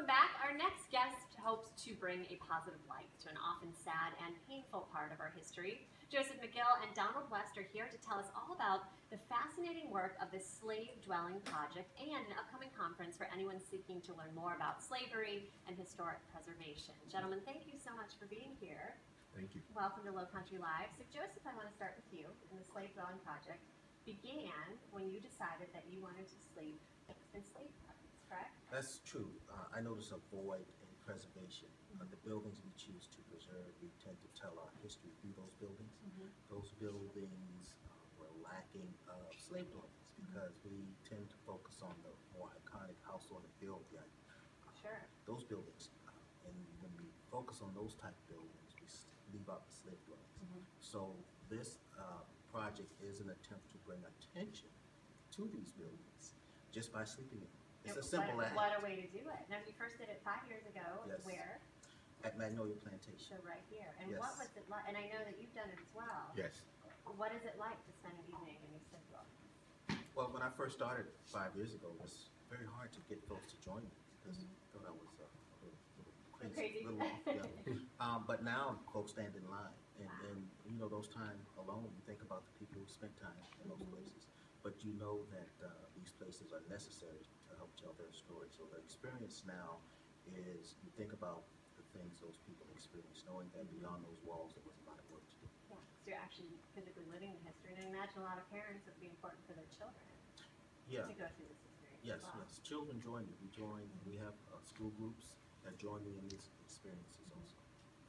Welcome back. Our next guest hopes to bring a positive light to an often sad and painful part of our history. Joseph McGill and Donald West are here to tell us all about the fascinating work of the Slave Dwelling Project and an upcoming conference for anyone seeking to learn more about slavery and historic preservation. Gentlemen, thank you so much for being here. Thank you. Welcome to Lowcountry Live. So Joseph, I want to start with you. And the Slave Dwelling Project began when you decided that you wanted to enslave others, correct? That's true. I notice a void in preservation. The buildings we choose to preserve, we tend to tell our history through those buildings. Those buildings were lacking of slave dwellings because we tend to focus on the more iconic house on the hill, those buildings. And when we focus on those type of buildings, we leave out the slave dwellings. So this project is an attempt to bring attention to these buildings just by sleeping in them. It's a simple act. What a way to do it. Now, you first did it 5 years ago. Yes. Where? At Magnolia Plantation. So right here. And Yes. what was it like? And I know that you've done it as well. Yes. What is it like to spend an evening in your slave dwelling? Well, when I first started 5 years ago, it was very hard to get folks to join me because they thought I was a little crazy. Little off, yeah. But now folks stand in line. And you know, those times alone, you think about the people who spent time in those places. But you know that these places are necessary to help tell their story. So the experience now is you think about the things those people experienced, knowing that beyond those walls there was a lot of work to do. Yeah, so you're actually physically living the history. And I imagine a lot of parents it would be important for their children to go through this experience. Yes, as well. yes. Children join me. We have school groups that join me in these experiences also.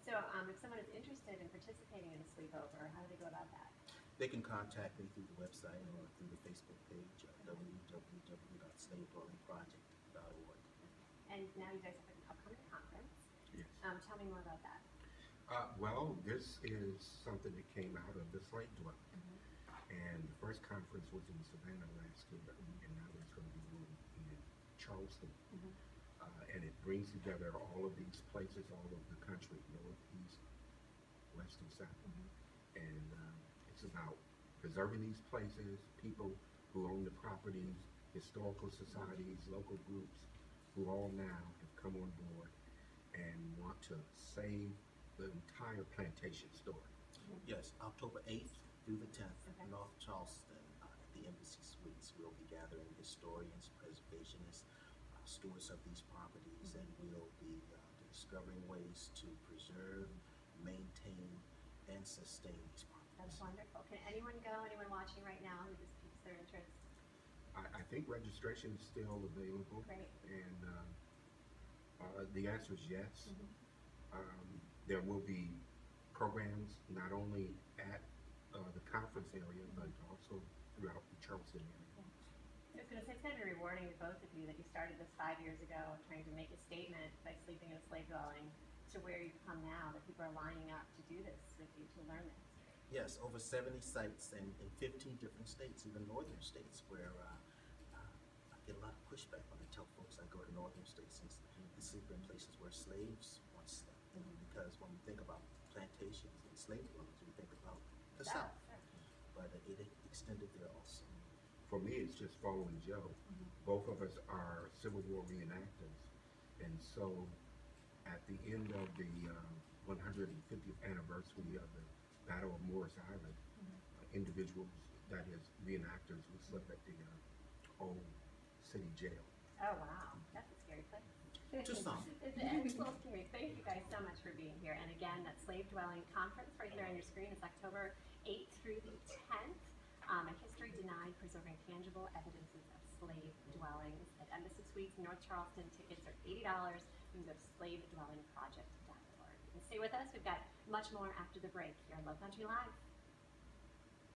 So if someone is interested in participating in a sleepover, how do they go about that? They can contact me through the website or through the Facebook page, www.slavedwellingproject.org. And now you guys have an upcoming conference. Yes. Tell me more about that. Well, this is something that came out of the slave dwelling. And the first conference was in Savannah last year, and now there's going to be one in Charleston. And it brings together all of these places all over the country, north, east, west, and south. And it's about preserving these places, people who own the properties, historical societies, local groups, who all now have come on board and want to save the entire plantation story. Yes, October 8th through the 10th in North Charleston at the Embassy Suites. We'll be gathering historians, preservationists, stewards of these properties, and we'll be discovering ways to preserve, maintain, and sustain these properties. That's wonderful. Can anyone go, anyone watching right now who just piques their interest? I think registration is still available. Great. And the answer is yes. There will be programs not only at the conference area, but also throughout the Charleston area. I was going to say, it's going to be rewarding to both of you that you started this 5 years ago, trying to make a statement by sleeping in a slave dwelling, to where you've come now, that people are lining up to do this with you, to learn this. Yes, over 70 sites in 15 different states, even northern states, where I get a lot of pushback when I tell folks I go to northern states and sleep in places where slaves once slept. Because when we think about plantations and slave dwellings, we think about the South. But it extended there also. For me, it's just following Joe. Both of us are Civil War reenactors, and so at the end of the 150th anniversary of the Battle of Morris Island, individuals, that is reenactors, who slept at the old city jail. Oh wow, that's a scary place. Just some. It's a little scary. Thank you guys so much for being here. And again, that Slave Dwelling Conference right there on your screen is October 8th through the 10th. A history denied, preserving tangible evidences of slave dwellings at Embassy Suites, North Charleston. Tickets are $80. You can go to slavedwellingproject.org. And stay with us. We've got much more after the break here on Lowcountry Live.